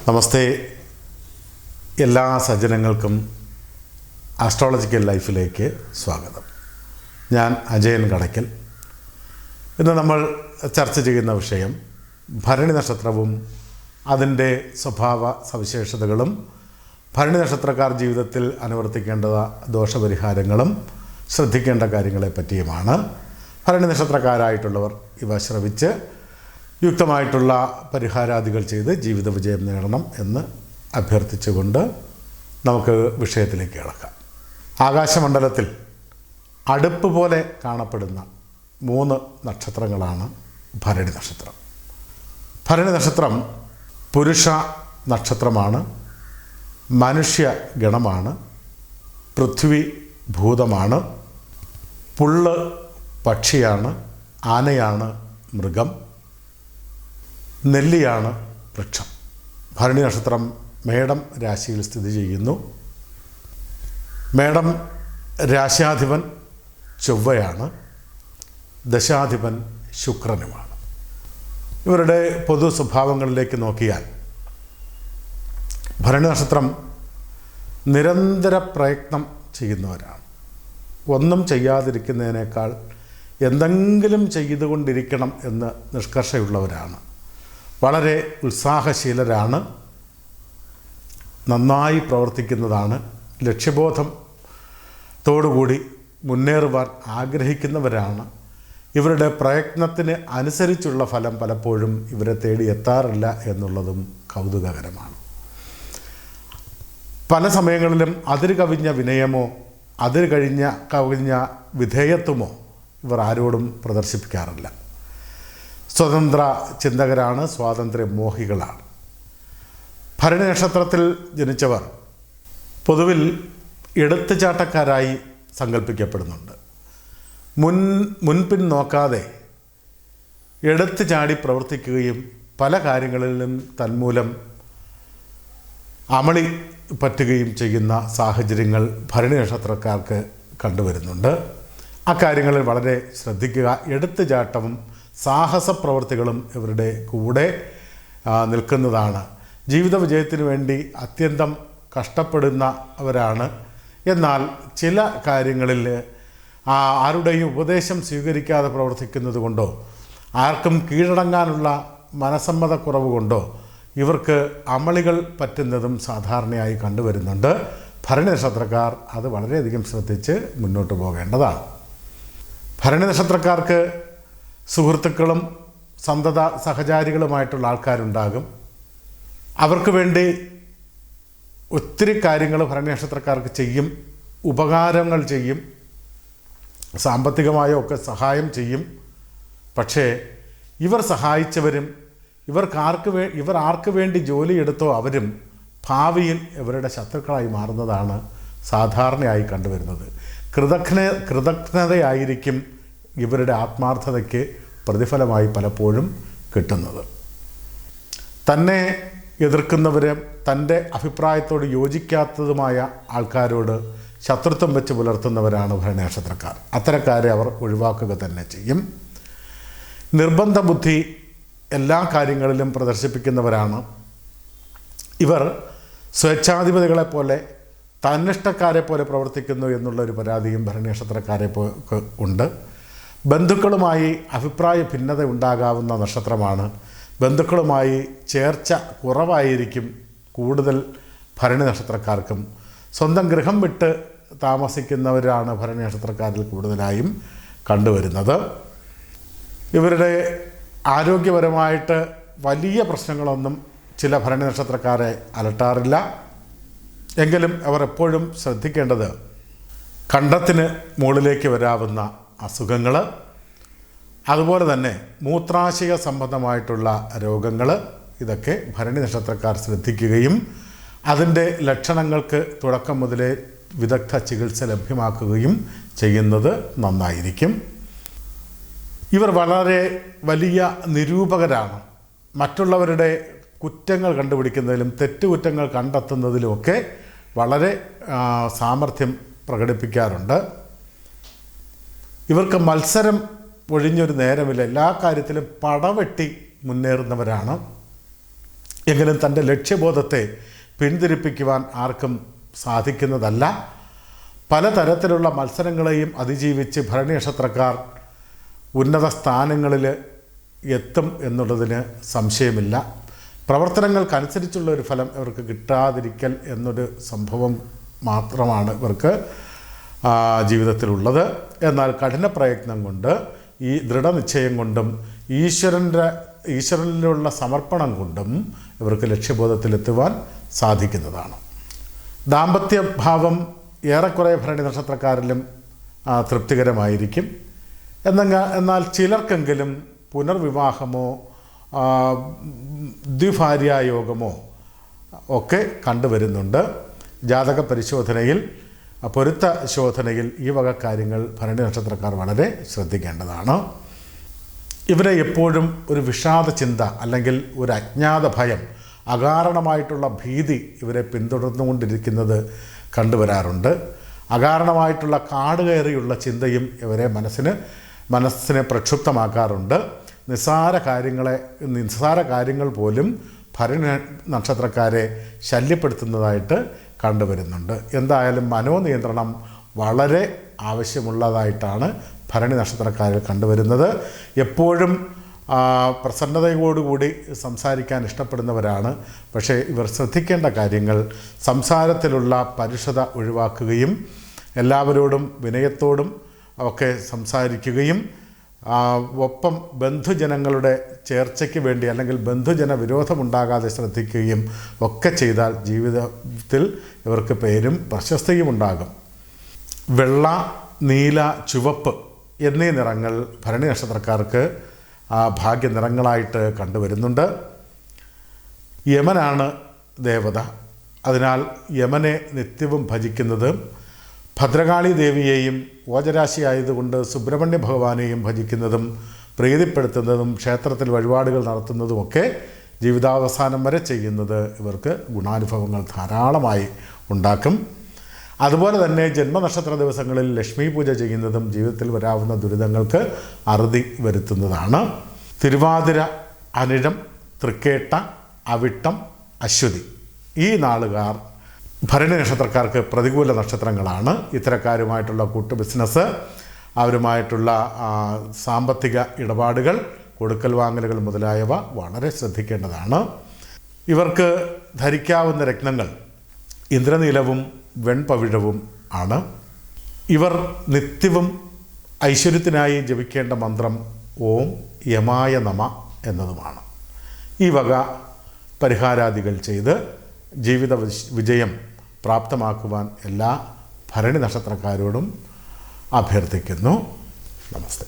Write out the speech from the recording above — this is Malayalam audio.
നമസ്തേ. എല്ലാ സജ്ജനങ്ങൾക്കും ആസ്ട്രോളജിക്കൽ ലൈഫിലേക്ക് സ്വാഗതം. ഞാൻ അജയൻ കടയ്ക്കൽ. ഇന്ന് നമ്മൾ ചർച്ച ചെയ്യുന്ന വിഷയം ഭരണി നക്ഷത്രവും അതിൻ്റെ സ്വഭാവ സവിശേഷതകളും ഭരണി നക്ഷത്രക്കാർ ജീവിതത്തിൽ അനുവർത്തിക്കേണ്ട ദോഷപരിഹാരങ്ങളും ശ്രദ്ധിക്കേണ്ട കാര്യങ്ങളെ പറ്റിയുമാണ്. ഭരണി നക്ഷത്രക്കാരായിട്ടുള്ളവർ ഇവ ശ്രവിച്ച് യുക്തമായിട്ടുള്ള പരിഹാരാദികൾ ചെയ്ത് ജീവിത വിജയം നേടണം എന്ന് അഭ്യർത്ഥിച്ചുകൊണ്ട് നമുക്ക് വിഷയത്തിലേക്ക് കിടക്കാം. ആകാശമണ്ഡലത്തിൽ അടുപ്പ് പോലെ കാണപ്പെടുന്ന 3 നക്ഷത്രങ്ങളാണ് ഭരണി നക്ഷത്രം. ഭരണി നക്ഷത്രം പുരുഷ നക്ഷത്രമാണ്, മനുഷ്യ ഗണമാണ്, പൃഥ്വി ഭൂതമാണ്, പുള്ള് പക്ഷിയാണ്, ആനയാണ് മൃഗം, നെല്ലിയാണ് വൃക്ഷം. ഭരണി നക്ഷത്രം മേടം രാശിയിൽ സ്ഥിതി ചെയ്യുന്നു. മേടം രാശ്യാധിപൻ ചൊവ്വയാണ്, ദശാധിപൻ ശുക്രനുമാണ്. ഇവരുടെ പൊതു സ്വഭാവങ്ങളിലേക്ക് നോക്കിയാൽ ഭരണി നക്ഷത്രം നിരന്തര പ്രയത്നം ചെയ്യുന്നവരാണ്. ഒന്നും ചെയ്യാതിരിക്കുന്നതിനേക്കാൾ എന്തെങ്കിലും ചെയ്തുകൊണ്ടിരിക്കണം എന്ന് നിഷ്കർഷയുള്ളവരാണ്. വളരെ ഉത്സാഹശീലരാണ്, നന്നായി പ്രവർത്തിക്കുന്നതാണ്, ലക്ഷ്യബോധത്തോടുകൂടി മുന്നേറുവാൻ ആഗ്രഹിക്കുന്നവരാണ്. ഇവരുടെ പ്രയത്നത്തിന് അനുസരിച്ചുള്ള ഫലം പലപ്പോഴും ഇവരെ തേടി എത്താറില്ല എന്നുള്ളതും കൗതുകകരമാണ്. പല സമയങ്ങളിലും അതിര് കവിഞ്ഞ വിനയമോ അതിര് കവിഞ്ഞ വിധേയത്വമോ ഇവർ ആരോടും പ്രദർശിപ്പിക്കാറില്ല. സ്വതന്ത്ര ചിന്തകരാണ്, സ്വാതന്ത്ര്യ മോഹികളാണ്. ഭരണി നക്ഷത്രത്തിൽ ജനിച്ചവർ പൊതുവിൽ എടുത്തുചാട്ടക്കാരായി സങ്കല്പിക്കപ്പെടുന്നുണ്ട്. മുൻപിൻ നോക്കാതെ എടുത്തു ചാടി പ്രവർത്തിക്കുകയും പല കാര്യങ്ങളിലും തന്മൂലം അമളി പറ്റുകയും ചെയ്യുന്ന സാഹചര്യങ്ങൾ ഭരണി നക്ഷത്രക്കാർക്ക് കണ്ടുവരുന്നുണ്ട്. അക്കാര്യങ്ങളിൽ വളരെ ശ്രദ്ധിക്കുക. എടുത്തുചാട്ടവും സാഹസ പ്രവൃത്തികളും ഇവരുടെ കൂടെ നിൽക്കുന്നതാണ്. ജീവിത വിജയത്തിന് വേണ്ടി അത്യന്തം കഷ്ടപ്പെടുന്നവരാണ്. എന്നാൽ ചില കാര്യങ്ങളിൽ ആരുടെയും ഉപദേശം സ്വീകരിക്കാതെ പ്രവർത്തിക്കുന്നത് കൊണ്ടോ ആർക്കും കീഴടങ്ങാനുള്ള മനസമ്മതക്കുറവ് കൊണ്ടോ ഇവർക്ക് അമളികൾ പറ്റുന്നതും സാധാരണയായി കണ്ടുവരുന്നുണ്ട്. ഭരണി നക്ഷത്രക്കാർ അത് വളരെയധികം ശ്രദ്ധിച്ച് മുന്നോട്ട് പോകേണ്ടതാണ്. ഭരണി നക്ഷത്രക്കാർക്ക് സുഹൃത്തുക്കളും സന്തത സഹചാരികളുമായിട്ടുള്ള ആൾക്കാരുണ്ടാകും. അവർക്ക് വേണ്ടി ഒത്തിരി കാര്യങ്ങൾ ഭരണി നക്ഷത്രക്കാർക്ക് ചെയ്യും, ഉപകാരങ്ങൾ ചെയ്യും, സാമ്പത്തികമായോ ഒക്കെ സഹായം ചെയ്യും. പക്ഷേ ഇവർ സഹായിച്ചവരും ഇവർ ആർക്ക് വേണ്ടി ജോലിയെടുത്തോ അവരും ഭാവിയിൽ ഇവരുടെ ശത്രുക്കളായി മാറുന്നതാണ് സാധാരണയായി കണ്ടുവരുന്നത്. കൃതജ്ഞതയായിരിക്കും ഇവരുടെ ആത്മാർത്ഥതയ്ക്ക് പ്രതിഫലമായി പലപ്പോഴും കിട്ടുന്നത്. തന്നെ എതിർക്കുന്നവരും തൻ്റെ അഭിപ്രായത്തോട് യോജിക്കാത്തതുമായ ആൾക്കാരോട് ശത്രുത്വം വെച്ച് പുലർത്തുന്നവരാണ് ഭരണി നക്ഷത്രക്കാർ. അത്തരക്കാരെ അവർ ഒഴിവാക്കുക തന്നെ ചെയ്യും. നിർബന്ധ ബുദ്ധി എല്ലാ കാര്യങ്ങളിലും പ്രദർശിപ്പിക്കുന്നവരാണ്. ഇവർ സ്വേച്ഛാധിപതികളെപ്പോലെ തന്നിഷ്ടക്കാരെ പോലെ പ്രവർത്തിക്കുന്നു എന്നുള്ളൊരു പരാതിയും ഭരണി നക്ഷത്രക്കാരെ ഉണ്ട്. ബന്ധുക്കളുമായി അഭിപ്രായ ഭിന്നത ഉണ്ടാകാവുന്ന നക്ഷത്രമാണ്. ബന്ധുക്കളുമായി ചേർച്ച കുറവായിരിക്കും കൂടുതൽ ഭരണി നക്ഷത്രക്കാർക്കും. സ്വന്തം ഗൃഹം വിട്ട് താമസിക്കുന്നവരാണ് ഭരണി നക്ഷത്രക്കാരിൽ കൂടുതലായും കണ്ടുവരുന്നത്. ഇവരുടെ ആരോഗ്യപരമായിട്ട് വലിയ പ്രശ്നങ്ങളൊന്നും ചില ഭരണി നക്ഷത്രക്കാരെ അലട്ടാറില്ല. എങ്കിലും അവർ എപ്പോഴും ശ്രദ്ധിക്കേണ്ടത് കണ്ടത്തിന് മുകളിലേക്ക് വരാവുന്ന അസുഖങ്ങൾ, അതുപോലെ തന്നെ മൂത്രാശയ സംബന്ധമായിട്ടുള്ള രോഗങ്ങൾ, ഇതൊക്കെ ഭരണി നക്ഷത്രക്കാർ ശ്രദ്ധിക്കുകയും അതിൻ്റെ ലക്ഷണങ്ങൾക്ക് തുടക്കം മുതലേ വിദഗ്ധ ചികിത്സ ലഭ്യമാക്കുകയും ചെയ്യുന്നത് നന്നായിരിക്കും. ഇവർ വളരെ വലിയ നിരൂപകരാണ്. മറ്റുള്ളവരുടെ കുറ്റങ്ങൾ കണ്ടുപിടിക്കുന്നതിലും തെറ്റുകുറ്റങ്ങൾ കണ്ടെത്തുന്നതിലുമൊക്കെ വളരെ സാമർഥ്യം പ്രകടിപ്പിക്കാറുണ്ട്. ഇവർക്ക് മത്സരം ഒഴിഞ്ഞൊരു നേരമില്ല. എല്ലാ കാര്യത്തിലും പടവെട്ടി മുന്നേറുന്നവരാണ്. എങ്കിലും തൻ്റെ ലക്ഷ്യബോധത്തെ പിന്തിരിപ്പിക്കുവാൻ ആർക്കും സാധിക്കുന്നതല്ല. പലതരത്തിലുള്ള മത്സരങ്ങളെയും അതിജീവിച്ച് ഭരണി നക്ഷത്രക്കാർ ഉന്നത സ്ഥാനങ്ങളിൽ എത്തും എന്നുള്ളതിന് സംശയമില്ല. പ്രവർത്തനങ്ങൾക്കനുസരിച്ചുള്ള ഒരു ഫലം ഇവർക്ക് കിട്ടാതിരിക്കൽ എന്നൊരു സംഭവം മാത്രമാണ് ഇവർക്ക് ജീവിതത്തിലുള്ളത്. എന്നാൽ കഠിന പ്രയത്നം കൊണ്ട്, ഈ ദൃഢനിശ്ചയം കൊണ്ടും ഈശ്വരനിലുള്ള സമർപ്പണം കൊണ്ടും ഇവർക്ക് ലക്ഷ്യബോധത്തിലെത്തുവാൻ സാധിക്കുന്നതാണ്. ദാമ്പത്യഭാവം ഏറെക്കുറെ ഭരണി നക്ഷത്രക്കാരിലും തൃപ്തികരമായിരിക്കും. എന്നാൽ ചിലർക്കെങ്കിലും പുനർവിവാഹമോ ദ്വിഭാര്യായോഗമോ ഒക്കെ കണ്ടുവരുന്നുണ്ട്. ജാതക പരിശോധനയിൽ, പൊരുത്ത ശോധനയിൽ ഈ വക കാര്യങ്ങൾ ഭരണി നക്ഷത്രക്കാർ വളരെ ശ്രദ്ധിക്കേണ്ടതാണ്. ഇവരെ എപ്പോഴും ഒരു വിഷാദ ചിന്ത അല്ലെങ്കിൽ ഒരു അജ്ഞാത ഭയം, അകാരണമായിട്ടുള്ള ഭീതി ഇവരെ പിന്തുടർന്നുകൊണ്ടിരിക്കുന്നത് കണ്ടുവരാറുണ്ട്. അകാരണമായിട്ടുള്ള കാടുകയറിയുള്ള ചിന്തയും ഇവരെ മനസ്സിനെ പ്രക്ഷുബ്ധമാക്കാറുണ്ട്. നിസ്സാര കാര്യങ്ങൾ പോലും ഭരണി നക്ഷത്രക്കാരെ ശല്യപ്പെടുത്തുന്നതായിട്ട് കണ്ടുവരുന്നുണ്ട്. എന്തായാലും മനോനിയന്ത്രണം വളരെ ആവശ്യമുള്ളതായിട്ടാണ് ഭരണി നക്ഷത്രക്കാരിൽ കണ്ടുവരുന്നത്. എപ്പോഴും പ്രസന്നതയോടുകൂടി സംസാരിക്കാൻ ഇഷ്ടപ്പെടുന്നവരാണ്. പക്ഷേ ഇവർ ശ്രദ്ധിക്കേണ്ട കാര്യങ്ങൾ സംസാരത്തിലുള്ള പരുഷത ഒഴിവാക്കുകയും എല്ലാവരോടും വിനയത്തോടും ഒക്കെ സംസാരിക്കുകയും ഒപ്പം ബന്ധുജനങ്ങളുടെ ചേർച്ചയ്ക്ക് വേണ്ടി അല്ലെങ്കിൽ ബന്ധുജന വിരോധമുണ്ടാകാതെ ശ്രദ്ധിക്കുകയും ഒക്കെ ചെയ്താൽ ജീവിതത്തിൽ ഇവർക്ക് പേരും പ്രശസ്തിയും ഉണ്ടാകും. വെള്ള, നീല, ചുവപ്പ് എന്നീ നിറങ്ങൾ ഭരണി നക്ഷത്രക്കാർക്ക് ഭാഗ്യ നിറങ്ങളായിട്ട് കണ്ടുവരുന്നുണ്ട്. യമനാണ് ദേവത. അതിനാൽ യമനെ നിത്യവും ഭജിക്കുന്നത്, ഭദ്രകാളി ദേവിയെയും ഓജരാശി ആയതുകൊണ്ട് സുബ്രഹ്മണ്യ ഭഗവാനെയും ഭജിക്കുന്നതും പ്രീതിപ്പെടുത്തുന്നതും ക്ഷേത്രത്തിൽ വഴിപാടുകൾ നടത്തുന്നതുമൊക്കെ ജീവിതാവസാനം വരെ ചെയ്യുന്നത് ഇവർക്ക് ഗുണാനുഭവങ്ങൾ ധാരാളമായി ഉണ്ടാക്കും. അതുപോലെ തന്നെ ജന്മനക്ഷത്ര ദിവസങ്ങളിൽ ലക്ഷ്മി പൂജ ചെയ്യുന്നതും ജീവിതത്തിൽ വരാവുന്ന ദുരിതങ്ങൾക്ക് അറുതി വരുത്തുന്നതാണ്. തിരുവാതിര, അനിഴം, തൃക്കേട്ട, അവിട്ടം, അശ്വതി ഈ നാളുകാർ ഭരണി നക്ഷത്രക്കാർക്ക് പ്രതികൂല നക്ഷത്രങ്ങളാണ്. ഇത്തരക്കാരുമായിട്ടുള്ള കൂട്ടു ബിസിനസ്, അവരുമായിട്ടുള്ള സാമ്പത്തിക ഇടപാടുകൾ, കൊടുക്കൽ വാങ്ങലുകൾ മുതലായവ വളരെ ശ്രദ്ധിക്കേണ്ടതാണ്. ഇവർക്ക് ധരിക്കാവുന്ന രത്നങ്ങൾ ഇന്ദ്രനീലവും വെൺപവിഴവും ആണ്. ഇവർ നിത്യവും ഐശ്വര്യത്തിനായി ജപിക്കേണ്ട മന്ത്രം ഓം യമായ നമ എന്നതുമാണ്. ഈ വക പരിഹാരാദികൾ ചെയ്ത് ജീവിത വിജയം പ്രാപ്തമാക്കുവാൻ എല്ലാ ഭരണി നക്ഷത്രക്കാരോടും അഭ്യർത്ഥിക്കുന്നു. നമസ്തേ.